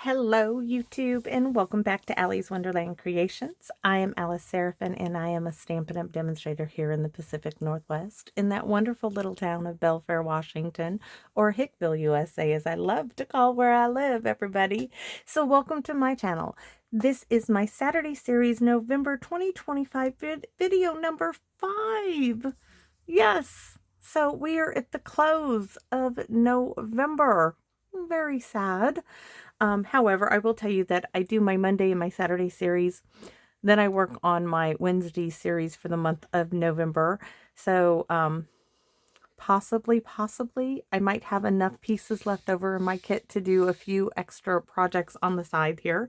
Hello, YouTube, and welcome back to Allie's Wonderland Creations. I am Alice Seraphin, and I am a Stampin' Up! Demonstrator here in the Pacific Northwest, in that wonderful little town of Belfair, Washington, or Hickville, USA, as I love to call where I live, everybody. So welcome to my channel. This is my Saturday series, November 2025 video number 5. Yes, so we are at the close of November. Very sad. However, I will tell you that I do my Monday and my Saturday series. Then I work on my Wednesday series for the month of November. So, possibly, I might have enough pieces left over in my kit to do a few extra projects on the side here.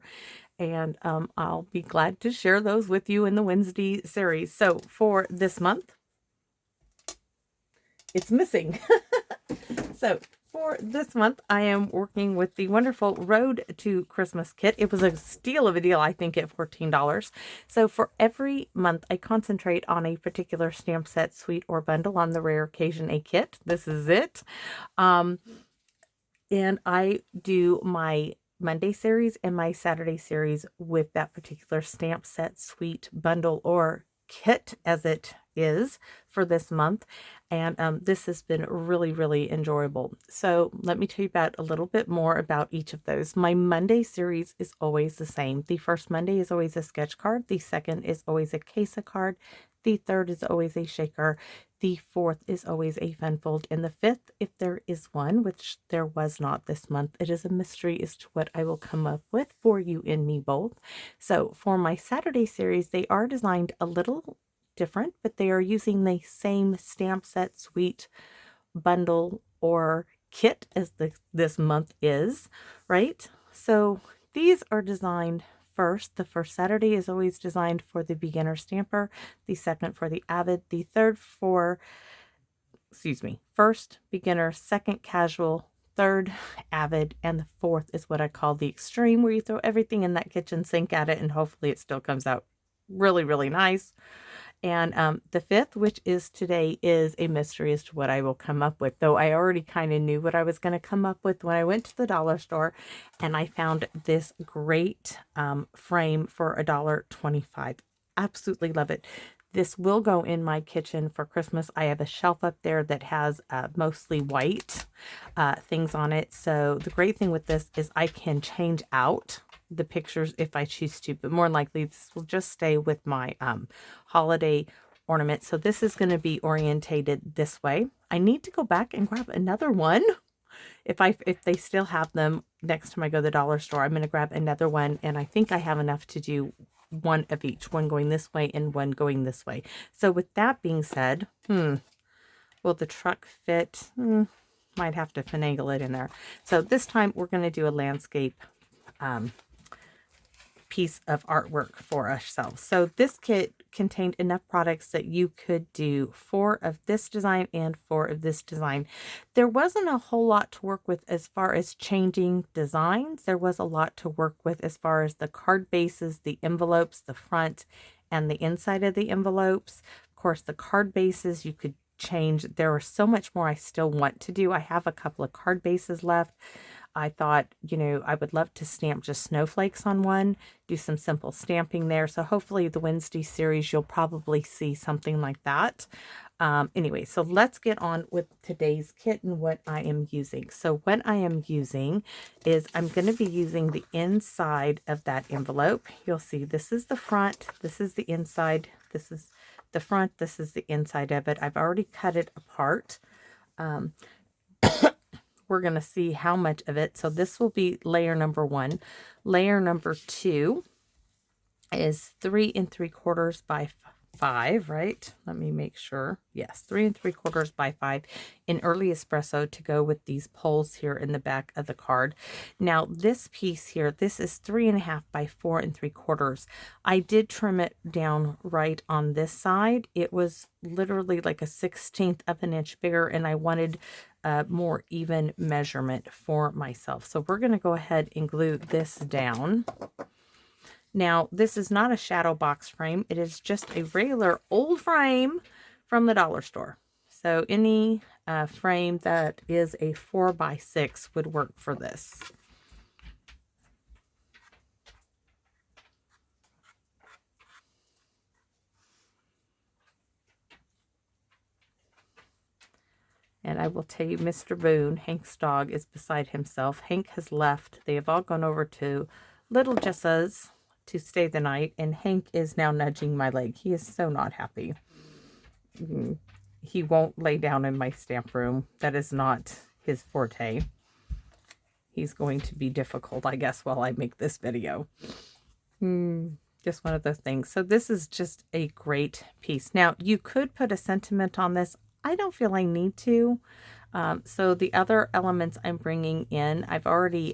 And I'll be glad to share those with you in the Wednesday series. So for this month, it's missing. So for this month, I am working with the wonderful Road to Christmas kit. It was a steal of a deal, I think, at $14. So for every month, I concentrate on a particular stamp set, suite, or bundle. On the rare occasion, a kit. This is it. And I do my Monday series and my Saturday series with that particular stamp set, suite, bundle, or kit, as it is for this month. And this has been really, really enjoyable. So let me tell you about a little bit more about each of those. My Monday series is always the same. The first Monday is always a sketch card. The second is always a case of card. The third is always a shaker. The fourth is always a fun fold. And the fifth, if there is one, which there was not this month, it is a mystery as to what I will come up with for you and me both. So for my Saturday series, they are designed a little different, but they are using the same stamp set, suite, bundle, or kit as this month is, right? So these are designed first. The first Saturday is always designed for the beginner stamper, the second for the avid, the third for, first beginner, second casual, third avid, and the fourth is what I call the extreme, where you throw everything in that kitchen sink at it and hopefully it still comes out really, really nice. And the fifth, which is today, is a mystery as to what I will come up with, though I already kind of knew what I was going to come up with when I went to the dollar store and I found this great frame for $1.25. Absolutely love it. This will go in my kitchen for Christmas. I have a shelf up there that has mostly white things on it. So the great thing with this is I can change out the pictures if I choose to, but more likely this will just stay with my holiday ornament. So this is going to be orientated this way. I need to go back and grab another one. If they still have them next time I go to the dollar store, I'm going to grab another one, and I think I have enough to do one of each, one going this way and one going this way. So with that being said, will the truck fit? Might have to finagle it in there. So this time we're going to do a landscape piece of artwork for ourselves. So this kit contained enough products that you could do 4 of this design and 4 of this design. There wasn't a whole lot to work with as far as changing designs. There was a lot to work with as far as the card bases, the envelopes, the front and the inside of the envelopes. Of course, the card bases you could change. There was so much more I still want to do. I have a couple of card bases left. I thought, I would love to stamp just snowflakes on one, do some simple stamping there. So hopefully the Wednesday series, you'll probably see something like that. Anyway, so let's get on with today's kit and what I am using. So what I am using is I'm going to be using the inside of that envelope. You'll see this is the front, this is the inside, this is the front, this is the inside of it. I've already cut it apart. We're going to see how much of it. So this will be layer number 1. Layer number 2 is 3 3/4 by 5, right? Let me make sure. Yes, 3 3/4 by 5 in early espresso to go with these poles here in the back of the card. Now this piece here, this is 3.5 by 4 3/4. I did trim it down right on this side. It was literally like a 1/16 of an inch bigger, and I wanted a more even measurement for myself. So we're going to go ahead and glue this down. Now, this is not a shadow box frame. It is just a regular old frame from the dollar store. So any frame that is a 4x6 would work for this. And I will tell you, Mr. Boone, Hank's dog, is beside himself. Hank has left. They have all gone over to Little Jessa's to stay the night, and Hank is now nudging my leg. He is so not happy. He won't lay down in my stamp room. That is not his forte. He's going to be difficult, I guess, while I make this video. Just one of those things. So this is just a great piece. Now, you could put a sentiment on this. I don't feel I need to. So the other elements I'm bringing in, I've already,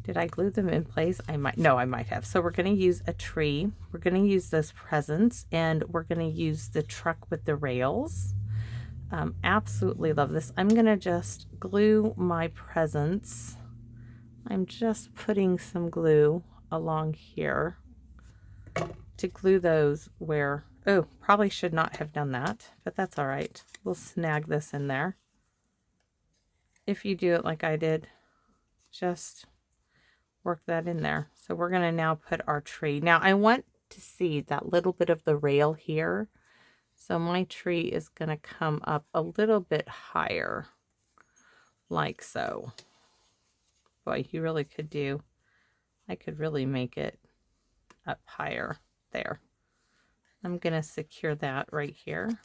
did I glue them in place? I might have. So we're going to use a tree. We're going to use those presents, and we're going to use the truck with the rails. Absolutely love this. I'm going to just glue my presents. I'm just putting some glue along here to glue those where, oh, probably should not have done that, but that's all right. We'll snag this in there. If you do it like I did, just work that in there. So we're going to now put our tree. Now I want to see that little bit of the rail here. So my tree is going to come up a little bit higher, like so. Boy, you really could do, I could really make it up higher there. I'm going to secure that right here.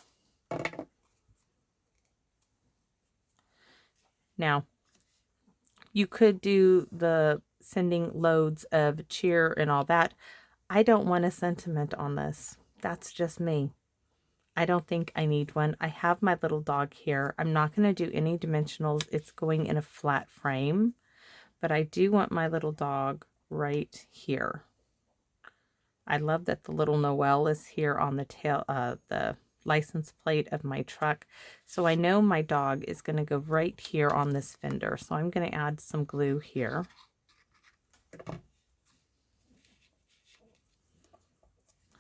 Now, you could do the sending loads of cheer and all that. I don't want a sentiment on this. That's just me. I don't think I need one. I have my little dog here. I'm not going to do any dimensionals. It's going in a flat frame, but I do want my little dog right here. I love that the little Noel is here on the tail, the license plate of my truck. So I know my dog is going to go right here on this fender. So I'm going to add some glue here.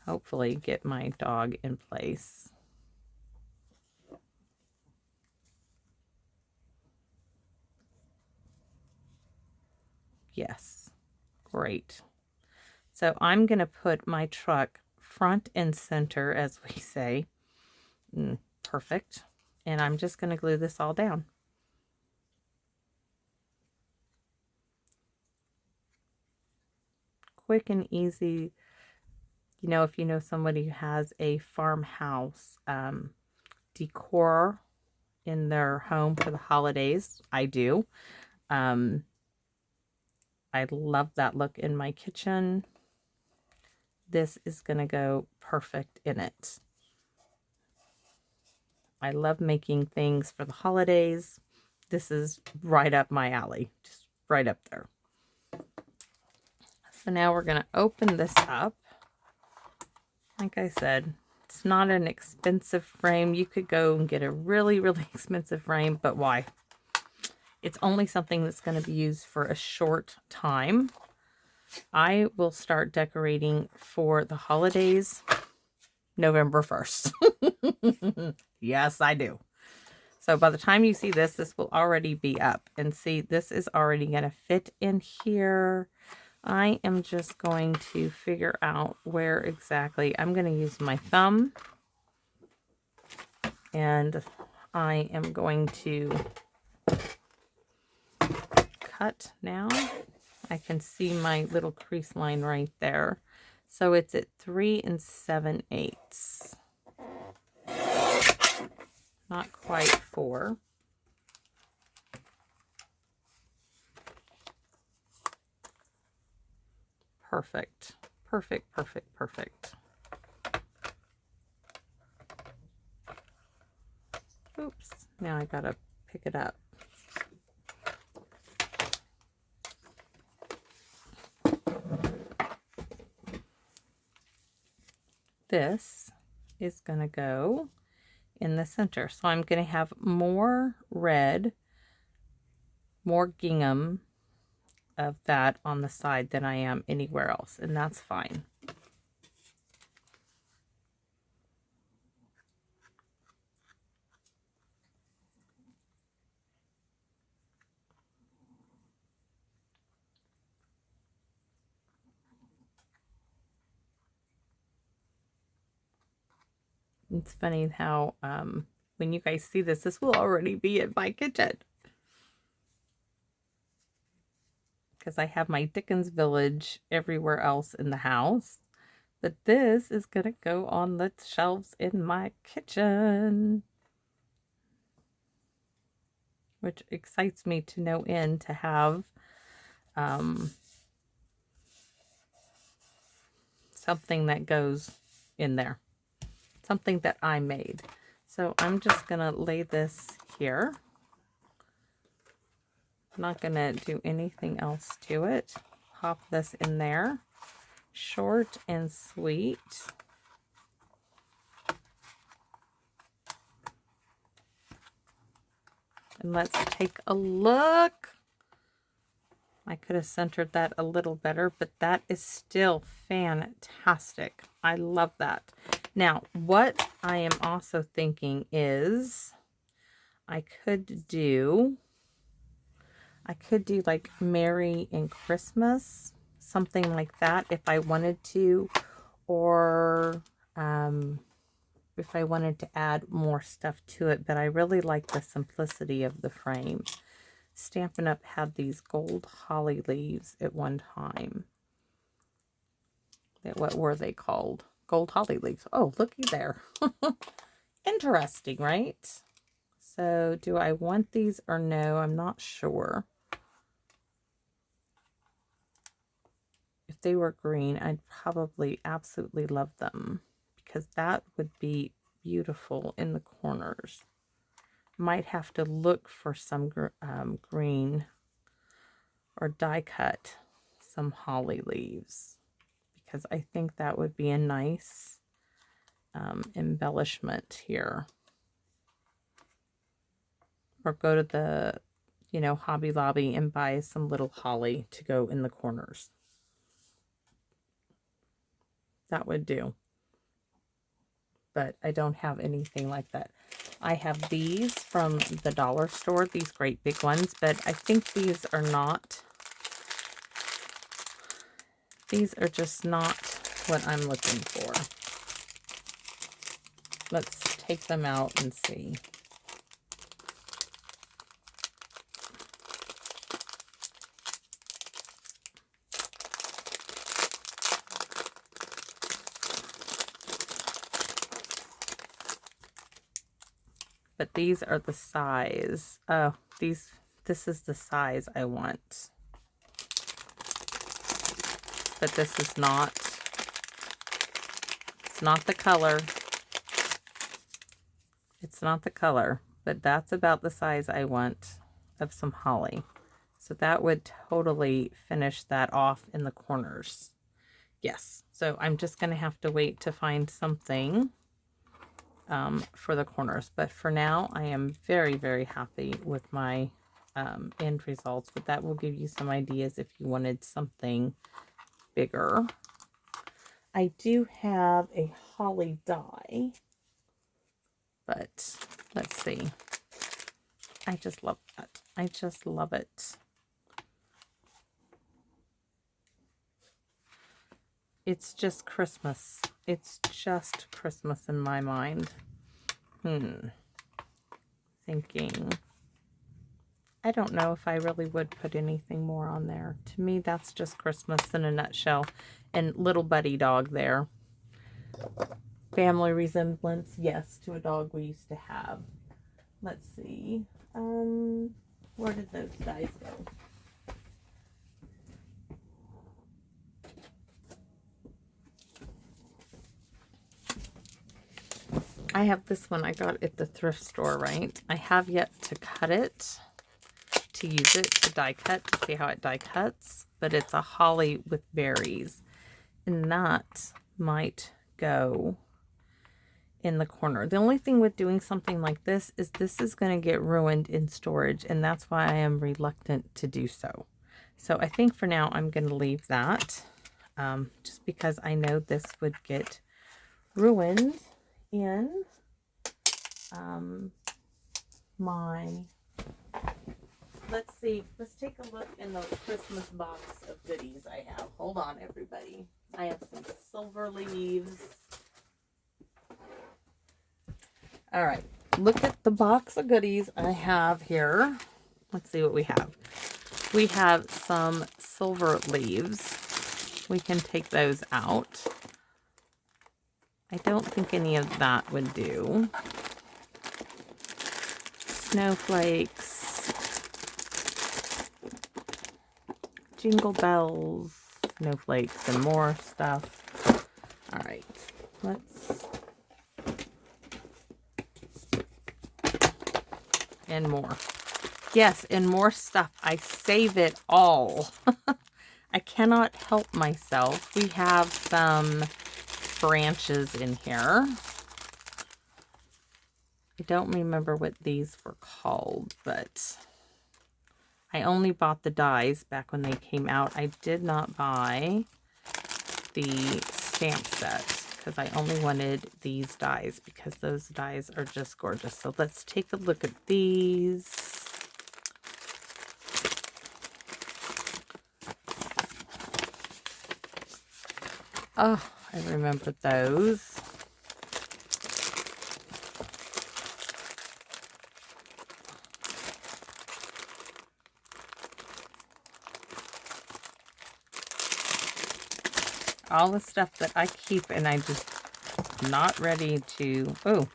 Hopefully get my dog in place. Yes, great. So I'm going to put my truck front and center, as we say. Perfect. And I'm just going to glue this all down. Quick and easy. You know, if you know somebody who has a farmhouse decor in their home for the holidays, I do. I love that look in my kitchen. This is going to go perfect in it. I love making things for the holidays. This is right up my alley, just right up there. So now we're going to open this up. Like I said, it's not an expensive frame. You could go and get a really, really expensive frame, but why? It's only something that's going to be used for a short time. I will start decorating for the holidays November 1st. Yes, I do. So by the time you see this, this will already be up. And see, this is already going to fit in here. I am just going to figure out where exactly. I'm going to use my thumb. And I am going to cut now. I can see my little crease line right there. So it's at 3 7/8. Not quite 4. Perfect. Perfect, perfect, perfect. Oops. Now I gotta pick it up. This is going to go in the center. So I'm going to have more red, more gingham of that on the side than I am anywhere else, and that's fine. It's funny how when you guys see this, this will already be in my kitchen. Because I have my Dickens Village everywhere else in the house. But this is going to go on the shelves in my kitchen. Which excites me to no end to have something that goes in there. Something that I made. So I'm just going to lay this here. I'm not going to do anything else to it. Pop this in there. Short and sweet. And let's take a look. I could have centered that a little better, but that is still fantastic. I love that. Now, what I am also thinking is I could do like Merry and Christmas, something like that if I wanted to, or if I wanted to add more stuff to it, but I really like the simplicity of the frame. Stampin' Up! Had these gold holly leaves at one time. What were they called? Gold holly leaves. Oh, looky there. Interesting, right? So, do I want these or no? I'm not sure. If they were green, I'd probably absolutely love them, because that would be beautiful in the corners. Might have to look for some green or die cut some holly leaves, because I think that would be a nice embellishment here. Or go to the, Hobby Lobby and buy some little holly to go in the corners. That would do. But I don't have anything like that. I have these from the dollar store, these great big ones, but I think these are just not what I'm looking for. Let's take them out and see. But these are the size. Oh, this is the size I want. But this is not, it's not the color. It's not the color, but that's about the size I want of some holly. So that would totally finish that off in the corners. Yes, so I'm just going to have to wait to find something for the corners. But for now, I am very, very happy with my end results. But that will give you some ideas if you wanted something bigger. I do have a holly die, but let's see. I just love that. I just love it. It's just Christmas. It's just Christmas in my mind. Thinking. I don't know if I really would put anything more on there. To me, that's just Christmas in a nutshell. And little buddy dog there. Family resemblance, yes, to a dog we used to have. Let's see. Where did those guys go? I have this one I got at the thrift store, right? I have yet to cut it, to use it to die cut, to see how it die cuts. But it's a holly with berries. And that might go in the corner. The only thing with doing something like this is going to get ruined in storage. And that's why I am reluctant to do so. So I think for now I'm going to leave that. Just because I know this would get ruined in let's see, let's take a look in the Christmas box of goodies I have. Hold on, everybody. I have some silver leaves. All right, look at the box of goodies I have here. Let's see what we have. We have some silver leaves. We can take those out. I don't think any of that would do. Snowflakes. Jingle bells. Snowflakes and more stuff. All right, let's... And more. Yes, and more stuff. I save it all. I cannot help myself. We have some branches in here. I don't remember what these were called, but I only bought the dies back when they came out. I did not buy the stamp set because I only wanted these dies because those dies are just gorgeous. So let's take a look at these. Oh, I remember those. All the stuff that I keep and I just not ready to... Oh,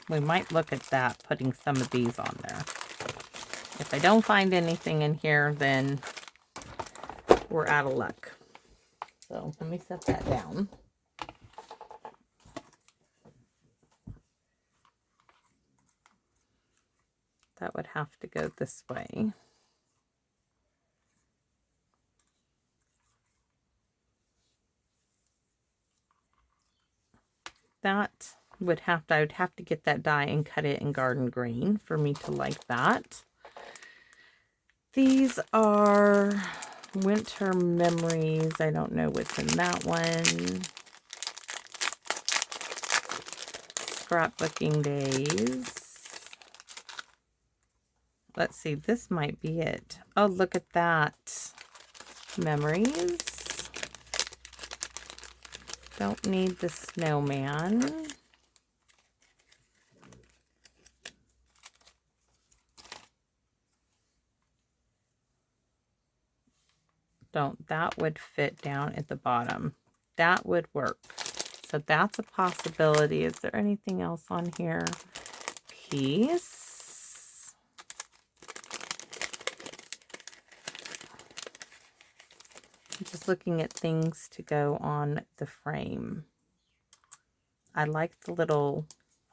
we might look at that, putting some of these on there. If I don't find anything in here, then we're out of luck. So let me set that down. That would have to go this way. That would have to, I would have to get that die and cut it in garden green for me to like that. These are winter memories. I don't know what's in that one. Scrapbooking days. Let's see, this might be it. Oh, look at that. Memories. Don't need the snowman. That would fit down at the bottom. That would work. So that's a possibility. Is there anything else on here? Peace. I'm just looking at things to go on the frame. I like the little,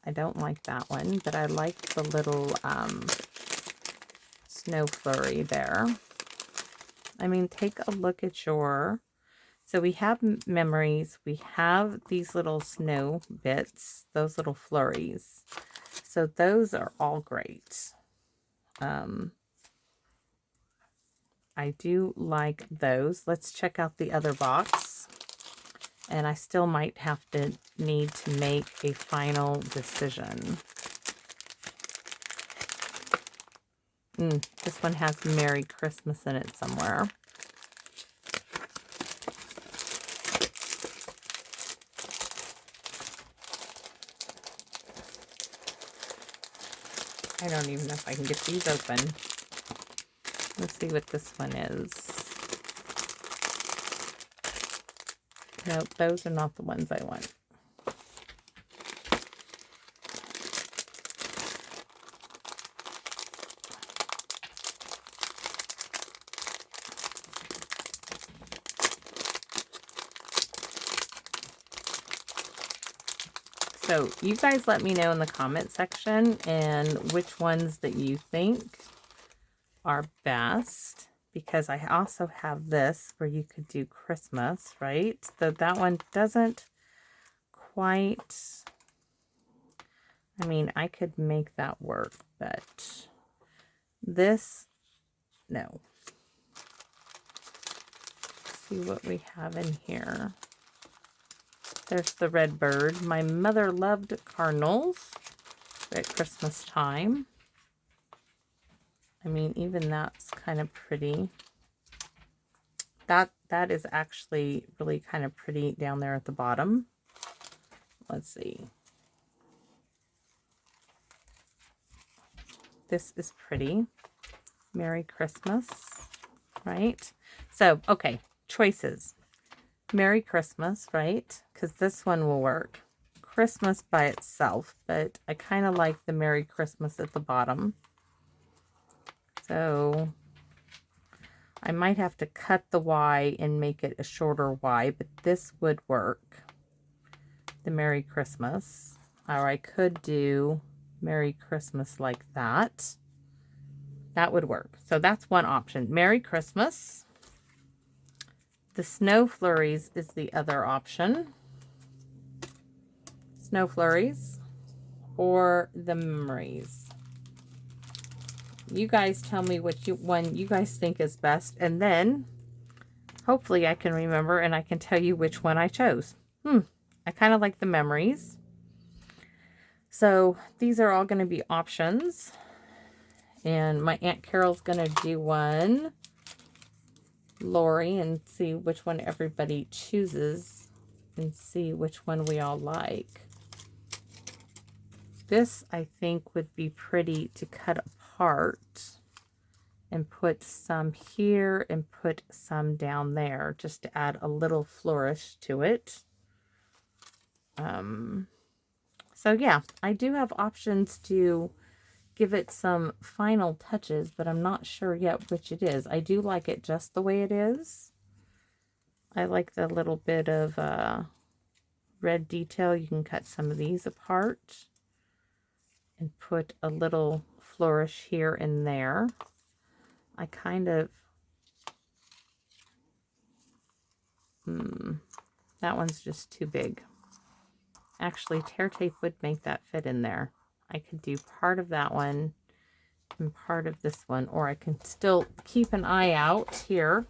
I don't like that one, but I like the little snow flurry there. I mean, take a look at your... So we have memories. We have these little snow bits, those little flurries. So those are all great. I do like those. Let's check out the other box. And I still might have to need to make a final decision. This one has Merry Christmas in it somewhere. I don't even know if I can get these open. Let's see what this one is. Nope, those are not the ones I want. So you guys let me know in the comment section and which ones that you think are best, because I also have this where you could do Christmas, right? So that one doesn't quite, I mean, I could make that work, but this, no. Let's see what we have in here. There's the red bird. My mother loved cardinals at Christmas time. I mean, even that's kind of pretty. That is actually really kind of pretty down there at the bottom. Let's see. this is pretty. Merry Christmas, right? So, okay, choices. Merry Christmas, right? Because this one will work. Christmas by itself, but I kind of like the Merry Christmas at the bottom. So I might have to cut the Y and make it a shorter Y, but this would work. The Merry Christmas. Or I could do Merry Christmas like that. That would work. So that's one option. Merry Christmas. The Snow Flurries is the other option. Snow Flurries or the Memories. You guys tell me which one you guys think is best, and then hopefully I can remember and I can tell you which one I chose. I kind of like the Memories. So these are all going to be options. And my Aunt Carol's going to do one. Lori, and see which one everybody chooses and see which one we all like. This, I think, would be pretty to cut apart and put some here and put some down there just to add a little flourish to it. So yeah, I do have options to give it some final touches, but I'm not sure yet which it is. I do like it just the way it is. I like the little bit of red detail. You can cut some of these apart and put a little flourish here and there. I kind of, that one's just too big. Actually, tear tape would make that fit in there. I could do part of that one and part of this one, or I can still keep an eye out here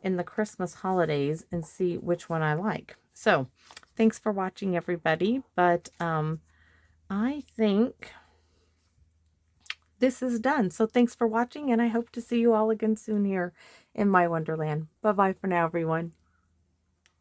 in the Christmas holidays and see which one I like. So thanks for watching, everybody, but I think this is done. So thanks for watching, and I hope to see you all again soon here in my Wonderland. Bye bye for now, everyone.